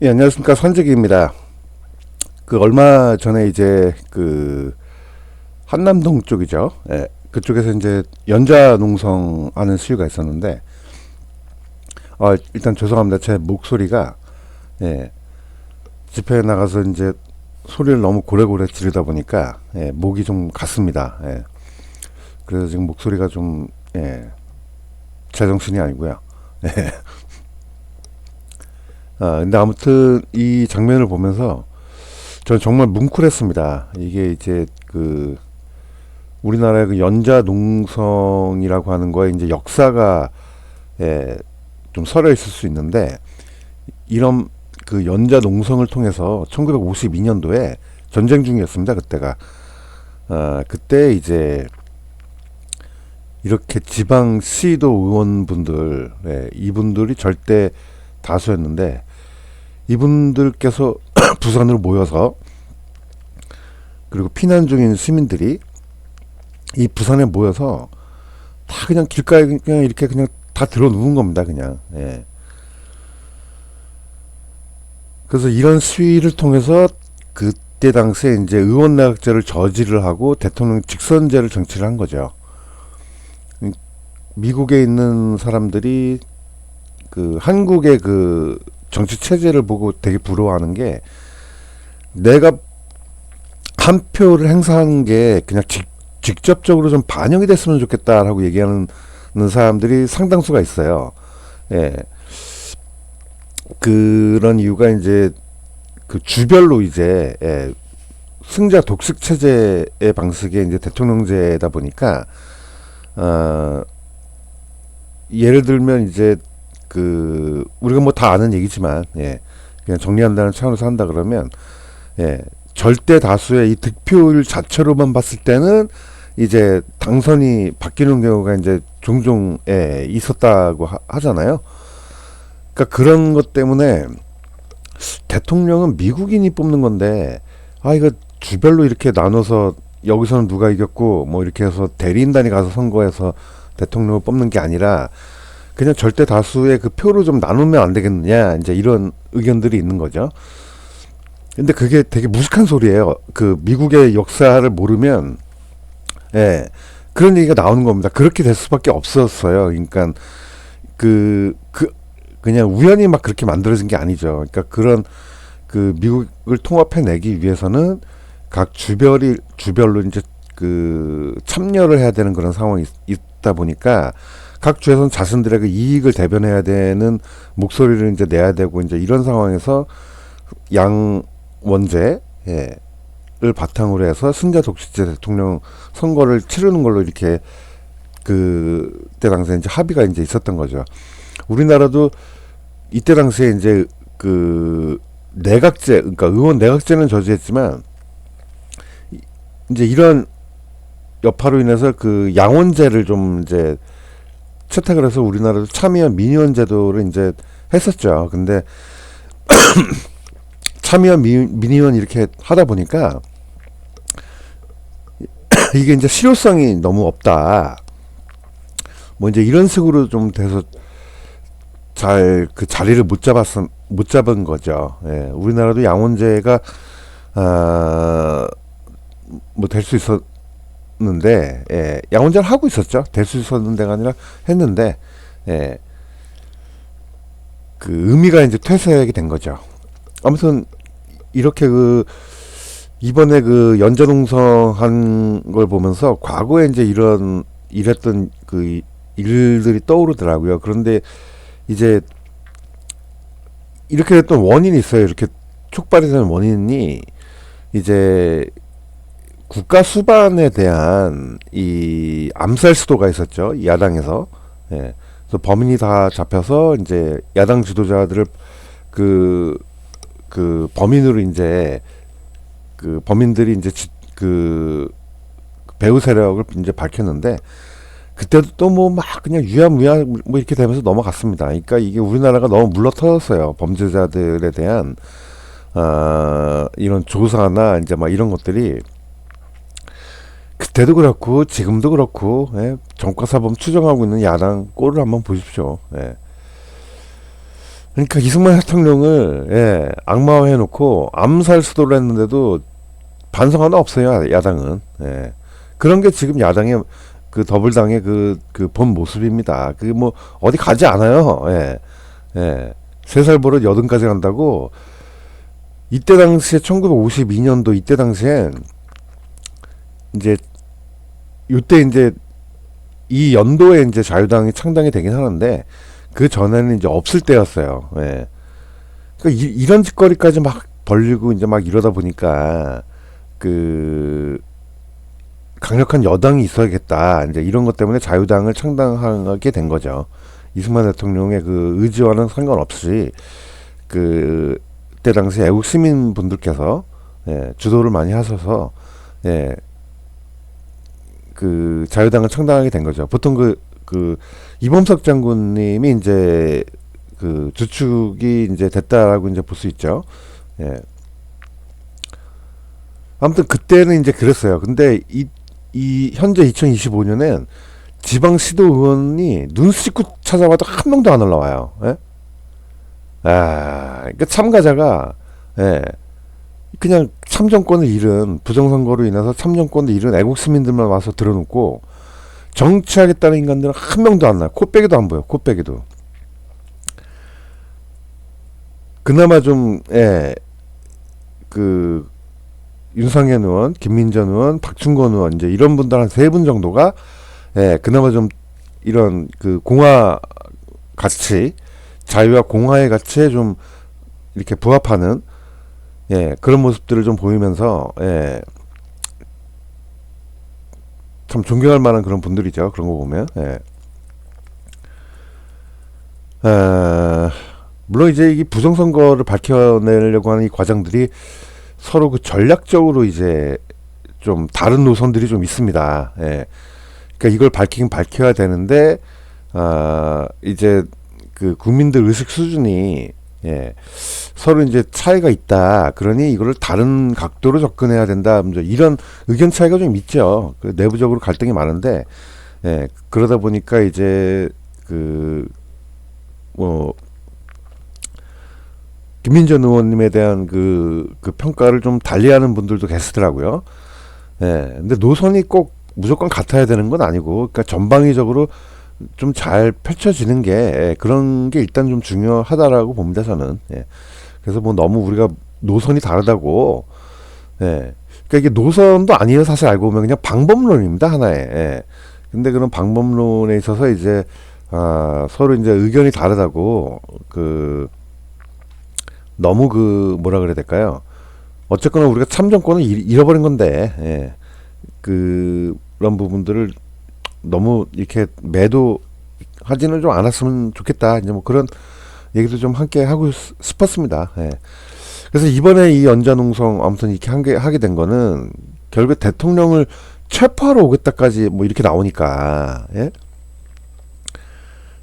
예, 안녕하십니까. 선재기입니다. 얼마 전에 이제 한남동 쪽이죠. 예, 그쪽에서 이제 연자 농성 하는 시위가 있었는데, 일단 죄송합니다. 제 목소리가, 예, 집회에 나가서 이제 소리를 너무 고래고래 지르다 보니까, 예, 목이 좀 갔습니다. 예, 그래서 지금 목소리가 좀, 예, 제정신이 아니고요. 예, 근데 아무튼 이 장면을 보면서 저는 정말 뭉클했습니다. 이게 이제 우리나라의 그 연자 농성이라고 하는 거에 이제 역사가 예, 좀 서려 있을 수 있는데 이런 그 연자 농성을 통해서 1952년도에 전쟁 중이었습니다. 그때가 그때 이제 이렇게 지방 시도 의원분들 이분들이 절대 다수였는데 이분들께서 부산으로 모여서 그리고 피난 중인 시민들이 이 부산에 모여서 다 그냥 길가에 그냥 이렇게 그냥 다 들어 누운 겁니다. 그냥. 예. 그래서 이런 시위를 통해서 그때 당시에 이제 의원 내각제를 저지를 하고 대통령 직선제를 정치를 한 거죠. 미국에 있는 사람들이 한국의 정치 체제를 보고 되게 부러워하는 게 내가 한 표를 행사하는 게 그냥 직접적으로 좀 반영이 됐으면 좋겠다라고 얘기하는 사람들이 상당수가 있어요. 예. 그런 이유가 이제 주별로 이제 승자 독식 체제의 방식의 이제 대통령제다 보니까 어, 예를 들면 이제 우리가 뭐 다 아는 얘기지만 그냥 정리한다는 차원에서 한다 그러면 절대 다수의 이 득표율 자체로만 봤을 때는 이제 당선이 바뀌는 경우가 이제 종종 있었다고 하잖아요. 그러니까 그런 것 때문에 대통령은 미국인이 뽑는 건데 이거 주별로 이렇게 나눠서 여기서는 누가 이겼고 뭐 이렇게 해서 대리인단이 가서 선거해서 대통령을 뽑는 게 아니라 그냥 절대 다수의 그 표를 좀 나누면 안 되겠느냐 이제 이런 의견들이 있는 거죠. 근데 그게 되게 무식한 소리예요. 미국의 역사를 모르면 그런 얘기가 나오는 겁니다. 그렇게 될 수밖에 없었어요. 그러니까 그냥 우연히 막 그렇게 만들어진 게 아니죠. 그러니까 그런 미국을 통합해내기 위해서는 각 주별로 이제 참여를 해야 되는 그런 상황이 있다 보니까 각 주에서는 자신들의 이익을 대변해야 되는 목소리를 이제 내야 되고 이제 이런 상황에서 양원제를 바탕으로 해서 승자 독식제 대통령 선거를 치르는 걸로 이렇게 그때 당시에 이제 합의가 이제 있었던 거죠. 우리나라도 이때 당시에 이제 내각제, 그러니까 의원 내각제는 저지했지만 이제 이런 여파로 인해서 양원제를 좀 이제 채택을 해서 우리나라도 참의원 민의원 제도를 이제 했었죠. 근데 참의원 민의원 이렇게 하다 보니까 이게 이제 실효성이 너무 없다. 뭐 이제 이런 식으로 좀 돼서 잘 자리를 못 잡은 거죠. 우리나라도 양원제가 뭐 될 수 있었는데 양원제를 하고 있었죠. 될 수 있었는 데가 아니라 했는데 의미가 이제 퇴색이 된 거죠. 아무튼 이렇게 이번에 연자농성 한 걸 보면서 과거에 이제 이랬던 일들이 떠오르더라고요. 그런데 이제 이렇게 됐던 원인이 있어요. 이렇게 촉발이 되는 원인이 이제 국가 수반에 대한 이 암살 시도가 있었죠. 야당에서. 그래서 범인이 다 잡혀서 이제 야당 지도자들을 그, 범인으로 이제 범인들이 이제 배후 세력을 이제 밝혔는데 그때도 또 뭐 막 그냥 유야무야 뭐 이렇게 되면서 넘어갔습니다. 그러니까 이게 우리나라가 너무 물러터졌어요. 범죄자들에 대한 이런 조사나 이제 막 이런 것들이 그때도 그렇고 지금도 그렇고 정과사범 추정하고 있는 야당 꼴을 한번 보십시오. 그러니까 이승만 대통령을 악마화해놓고 암살 수도를 했는데도 반성 하나 없어요, 야당은. 그런 게 지금 야당의 그 더불당의 그 본 모습입니다. 그 뭐 어디 가지 않아요. 3살 버릇 80까지 간다고. 이때 당시에 1952년도 이때 당시엔 이제 이때 이제 이 연도에 이제 자유당이 창당이 되긴 하는데 그 전에는 이제 없을 때였어요. 그러니까 이런 짓거리까지 막 벌리고 이제 막 이러다 보니까 그 강력한 여당이 있어야겠다. 이제 이런 것 때문에 자유당을 창당하게 된 거죠. 이승만 대통령의 그 의지와는 상관없이 그때 당시 애국 시민 분들께서 주도를 많이 하셔서 그 자유당을 창당하게 된 거죠. 보통 그 이범석 장군님이 이제 그 주축이 이제 됐다라고 이제 볼 수 있죠. 아무튼 그때는 이제 그랬어요. 근데 이 현재 2025년엔 지방시도 의원이 눈 씻고 찾아봐도 한 명도 안 올라와요. 그러니까 참가자가 그냥 참정권을 잃은 부정선거로 인해서 참정권을 잃은 애국 시민들만 와서 들어놓고 정치하겠다는 인간들은 한 명도 안 나요. 코빼기도 안 보여. 코빼기도. 그나마 좀 그 윤상현 의원, 김민전 의원, 박충건 의원 이제 이런 분들 한 3분 정도가 그나마 좀 이런 그 공화 가치, 자유와 공화의 가치에 좀 이렇게 부합하는 그런 모습들을 좀 보이면서 참 존경할 만한 그런 분들이죠. 그런 거 보면. 물론 이제 이 부정선거를 밝혀내려고 하는 이 과정들이 서로 그 전략적으로 이제 좀 다른 노선들이 좀 있습니다. 그러니까 이걸 밝히긴 밝혀야 되는데 이제 그 국민들 의식 수준이 서로 이제 차이가 있다. 그러니 이거를 다른 각도로 접근해야 된다. 이런 의견 차이가 좀 있죠. 그 내부적으로 갈등이 많은데 그러다 보니까 이제 그 뭐 김민전 의원님에 대한 그 평가를 좀 달리하는 분들도 계시더라고요. 근데 노선이 꼭 무조건 같아야 되는 건 아니고, 그러니까 전방위적으로 좀 잘 펼쳐지는 게 그런 게 일단 좀 중요하다라고 봅니다, 저는. 그래서 뭐 너무 우리가 노선이 다르다고, 그러니까 이게 노선도 아니에요, 사실 알고 보면 그냥 방법론입니다, 하나의. 근데 그런 방법론에 있어서 이제 서로 이제 의견이 다르다고 너무 뭐라 그래야 될까요? 어쨌거나 우리가 참정권을 잃어버린 건데, 그런 부분들을 너무 이렇게 매도하지는 좀 않았으면 좋겠다. 이제 뭐 그런 얘기도 좀 함께 하고 싶었습니다. 그래서 이번에 이 연좌농성 아무튼 이렇게 하게 된 거는 결국 대통령을 체포하러 오겠다까지 뭐 이렇게 나오니까,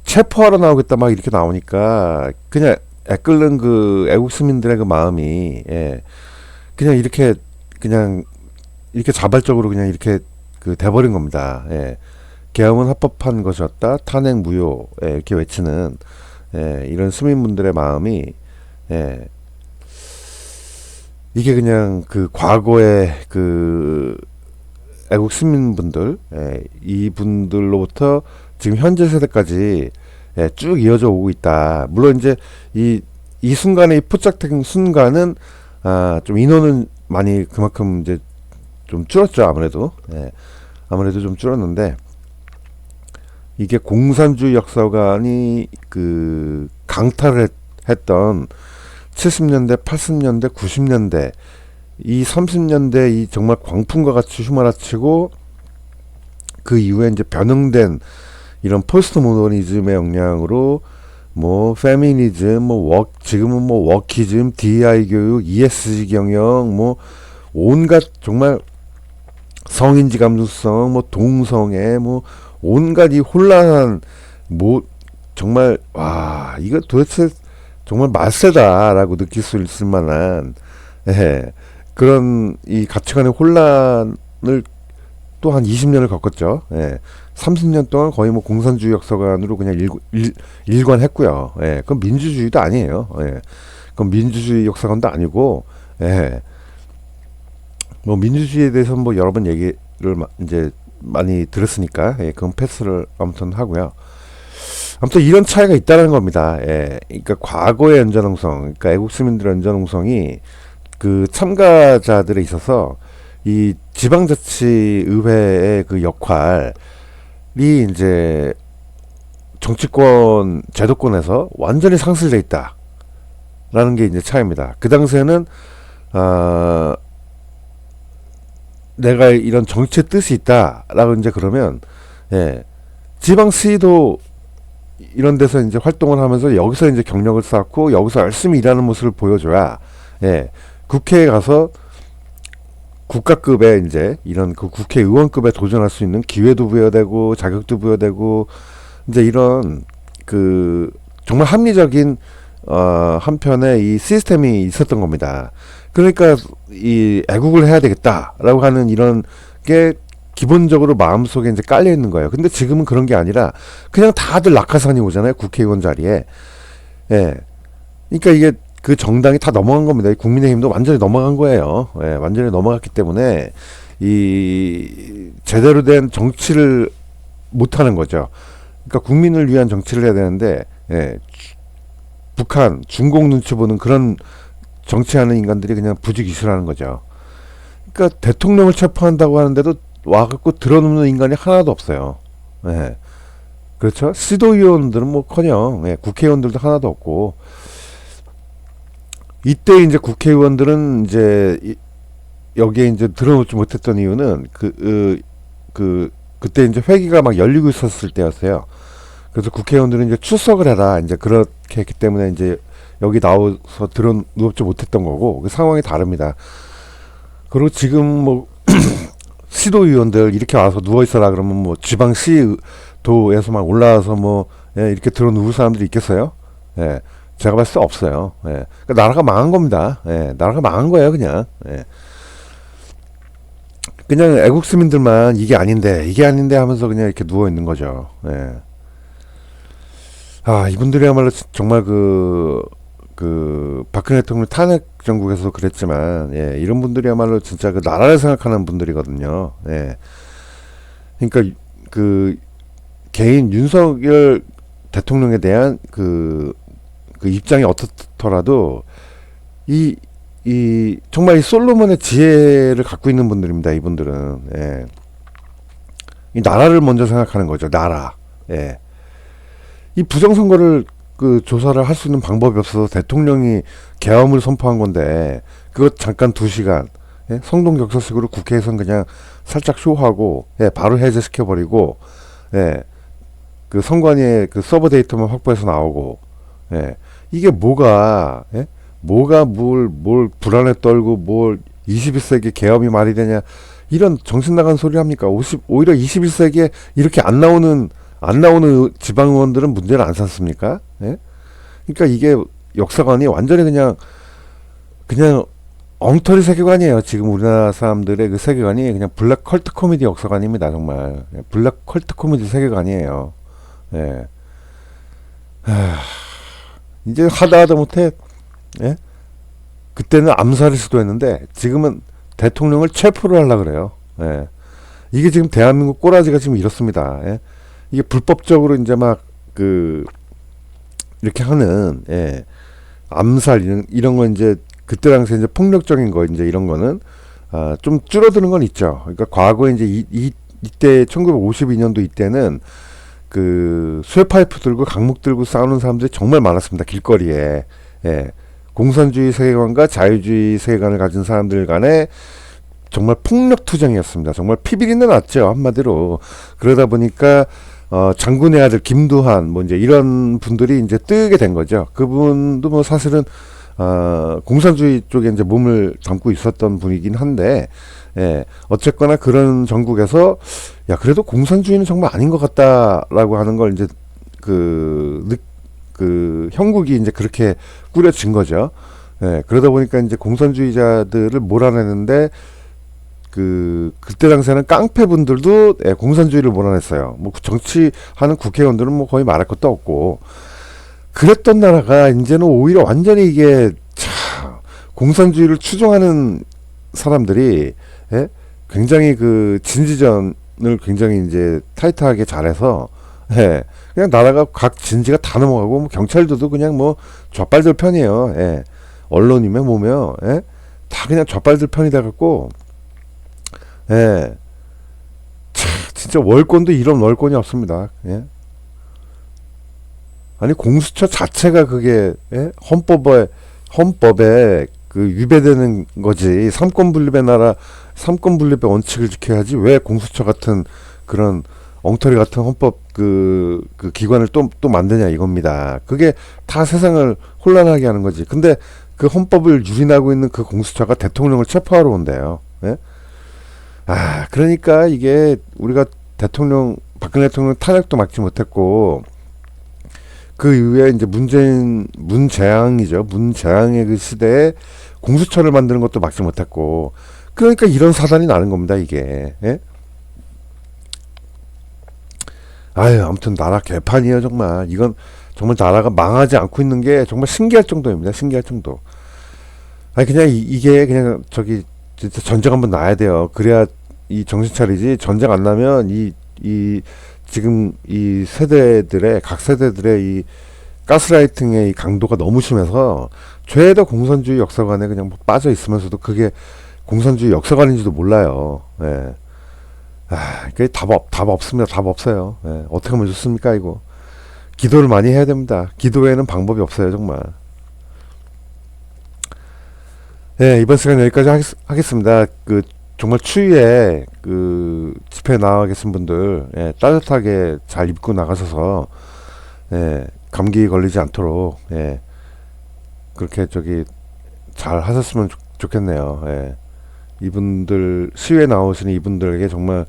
체포하러 나오겠다 막 이렇게 나오니까 그냥 애끓는 그 애국 시민들의 그 마음이 그냥 이렇게 자발적으로 그냥 이렇게 돼버린 겁니다. 계엄은 합법한 것이었다. 탄핵 무효. 이렇게 외치는 이런 시민분들의 마음이 이게 그냥 그 과거의 그 애국 시민분들 이분들로부터 지금 현재 세대까지 쭉 이어져 오고 있다. 물론 이제 이 순간에 이 포착된 순간은 좀 인원은 많이 그만큼 이제 좀 줄었죠. 아무래도 좀 줄었는데 이게 공산주의 역사관이 그 강탈을 했던 70년대, 80년대, 90년대 이 30년대 이 정말 광풍과 같이 휘몰아치고 그 이후에 이제 변형된 이런 포스트 모더니즘의 영향으로 뭐 페미니즘, 지금은 뭐 워키즘, DI 교육, ESG 경영, 뭐 온갖 정말 성인지 감수성, 뭐 동성애, 뭐 온갖 이 혼란한 뭐 정말 와 이거 도대체 정말 말세다라고 느낄 수 있을 만한 그런 이 가치관의 혼란을 또 한 20년을 겪었죠. 예. 30년 동안 거의 뭐 공산주의 역사관으로 그냥 일관했고요. 예. 그건 민주주의도 아니에요. 예. 그건 민주주의 역사관도 아니고, 예. 뭐 민주주의에 대해서 뭐 여러 번 얘기를 이제 많이 들었으니까, 예. 그건 패스를 아무튼 하고요. 아무튼 이런 차이가 있다는 겁니다. 예. 그러니까 과거의 연좌농성, 그러니까 애국 시민들의 연좌농성이 그 참가자들에 있어서 이 지방자치의회의 그 역할이 이제 정치권 제도권에서 완전히 상실돼 있다라는 게 이제 차이입니다. 그 당시에는 내가 이런 정치의 뜻이 있다라고 이제 그러면, 예, 지방시도 이런 데서 이제 활동을 하면서 여기서 이제 경력을 쌓고 여기서 열심히 일하는 모습을 보여줘야, 예, 국회에 가서 국가급의 이제 이런 그 국회의원급에 도전할 수 있는 기회도 부여되고 자격도 부여되고 이제 이런 그 정말 합리적인 한편의 이 시스템이 있었던 겁니다. 그러니까 이 애국을 해야 되겠다라고 하는 이런 게 기본적으로 마음속에 이제 깔려 있는 거예요. 근데 지금은 그런 게 아니라 그냥 다들 낙하산이 오잖아요. 국회의원 자리에. 예. 그러니까 이게 그 정당이 다 넘어간 겁니다. 국민의힘도 완전히 넘어간 거예요. 예, 완전히 넘어갔기 때문에 이 제대로 된 정치를 못 하는 거죠. 그러니까 국민을 위한 정치를 해야 되는데, 예, 북한, 중국 눈치 보는 그런 정치하는 인간들이 그냥 부지기수라는 거죠. 그러니까 대통령을 체포한다고 하는데도 와갖고 들어눕는 인간이 하나도 없어요. 예. 그렇죠. 시도의원들은 뭐커녕, 예, 국회의원들도 하나도 없고. 이때 이제 국회의원들은 이제 여기에 이제 들어놓지 못했던 이유는 그때 이제 회기가 막 열리고 있었을 때였어요. 그래서 국회의원들은 이제 출석을 해라, 이제 그렇게 했기 때문에 이제 여기 나와서 들어놓지 못했던 거고, 그 상황이 다릅니다. 그리고 지금 뭐 시도의원들 이렇게 와서 누워 있어라 그러면 뭐 지방시도에서 막 올라와서 뭐, 예, 이렇게 들어누울 사람들이 있겠어요? 예. 제가 봤을 때 없어요. 예. 그러니까 나라가 망한 겁니다. 예. 나라가 망한 거예요, 그냥. 예. 그냥 애국 시민들만 이게 아닌데 하면서 그냥 이렇게 누워 있는 거죠. 예. 아, 이분들이야말로 정말 박근혜 대통령 탄핵 정국에서도 그랬지만, 예, 이런 분들이야말로 진짜 그 나라를 생각하는 분들이거든요. 예. 그러니까 그 개인 윤석열 대통령에 대한 그 입장이 어떻더라도 정말 이 솔로몬의 지혜를 갖고 있는 분들입니다. 이분들은. 예. 이 나라를 먼저 생각하는 거죠. 나라. 예. 이 부정선거를 그 조사를 할 수 있는 방법이 없어서 대통령이 계엄을 선포한 건데, 그거 잠깐 2시간, 예? 성동격서식으로 국회에선 그냥 살짝 쇼하고, 예, 바로 해제시켜버리고, 예, 그 선관위에 그 서버 데이터만 확보해서 나오고, 예, 이게 뭐가, 예? 뭐가 뭘 불안에 떨고 뭘 21세기 계엄이 말이 되냐, 이런 정신 나간 소리 합니까? 오히려 21세기에 이렇게 안 나오는 지방의원들은 문제를 안 삼습니까? 예? 그러니까 이게 역사관이 완전히 그냥 엉터리 세계관이에요. 지금 우리나라 사람들의 그 세계관이 그냥 블랙 컬트 코미디 역사관입니다. 정말. 예, 블랙 컬트 코미디 세계관이에요. 예. 이제 하다 못해, 예? 그때는 암살을 시도했는데 지금은 대통령을 체포를 하려고 그래요. 예. 이게 지금 대한민국 꼬라지가 지금 이렇습니다. 예. 이게 불법적으로 이제 막 이렇게 하는, 예, 암살 이런 거 이제 그때 당시에 이제 폭력적인 거 이제 이런 거는 좀 줄어드는 건 있죠. 그러니까 과거에 이제 이때 1952년도 이때는 그 쇠파이프 들고 강목 들고 싸우는 사람들이 정말 많았습니다. 길거리에. 예. 공산주의 세계관과 자유주의 세계관을 가진 사람들 간에 정말 폭력 투쟁이었습니다. 정말 피비린내 났죠, 한마디로. 그러다 보니까 장군의 아들 김두한 뭐 이제 이런 분들이 이제 뜨게 된 거죠. 그분도 뭐 사실은 공산주의 쪽에 이제 몸을 담고 있었던 분이긴 한데, 예, 어쨌거나 그런 전국에서 야, 그래도 공산주의는 정말 아닌 것 같다라고 하는 걸 이제 그 형국이 이제 그렇게 꾸려진 거죠. 예, 그러다 보니까 이제 공산주의자들을 몰아내는데 그때 당시에는 깡패분들도 예, 공산주의를 몰아냈어요. 뭐 정치하는 국회의원들은 뭐 거의 말할 것도 없고 그랬던 나라가 이제는 오히려 완전히 이게 공산주의를 추종하는 사람들이 예? 굉장히 그 진지전을 굉장히 이제 타이트하게 잘해서 예. 그냥 나라가 각 진지가 다 넘어가고 뭐 경찰들도 그냥 뭐 좌빨들 편이에요. 예. 언론이며 뭐며 예? 다 그냥 좌빨들 편이 돼갖고 예. 진짜 월권도 이런 월권이 없습니다. 예. 아니 공수처 자체가 그게 예? 헌법에 그 위배되는 거지. 삼권 분립의 나라, 삼권 분립의 원칙을 지켜야지. 왜 공수처 같은 그런 엉터리 같은 헌법 그 기관을 또 만드냐 이겁니다. 그게 다 세상을 혼란하게 하는 거지. 근데 그 헌법을 유린하고 있는 그 공수처가 대통령을 체포하러 온대요. 예? 그러니까 이게 우리가 박근혜 대통령 탄핵도 막지 못했고 그 이후에 이제 문재앙이죠. 문재앙의 그 시대에 공수처를 만드는 것도 막지 못했고 그러니까 이런 사단이 나는 겁니다. 이게. 예? 아무튼 나라 개판이에요 정말. 이건 정말 나라가 망하지 않고 있는 게 정말 신기할 정도입니다. 신기할 정도. 그냥 이게 그냥 저기 진짜 전쟁 한번 나야 돼요. 그래야 이 정신 차리지. 전쟁 안 나면 지금 이 각 세대들의 이 가스라이팅의 이 강도가 너무 심해서 죄다 공산주의 역사관에 그냥 뭐 빠져 있으면서도 그게 공산주의 역사관인지도 몰라요. 예. 그게 답 없습니다. 답 없어요. 예. 어떻게 하면 좋습니까, 이거? 기도를 많이 해야 됩니다. 기도 외에는 방법이 없어요, 정말. 예, 이번 시간 여기까지 하겠습니다. 정말 추위에 집회 나와 계신 분들, 예, 따뜻하게 잘 입고 나가셔서, 예, 감기 걸리지 않도록, 예, 그렇게 잘 하셨으면 좋겠네요. 예. 시위에 나오시는 이분들에게 정말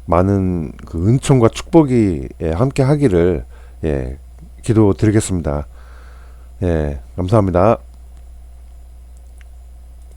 많은 그 은총과 축복이 예, 함께 하기를 예, 기도드리겠습니다. 예, 감사합니다.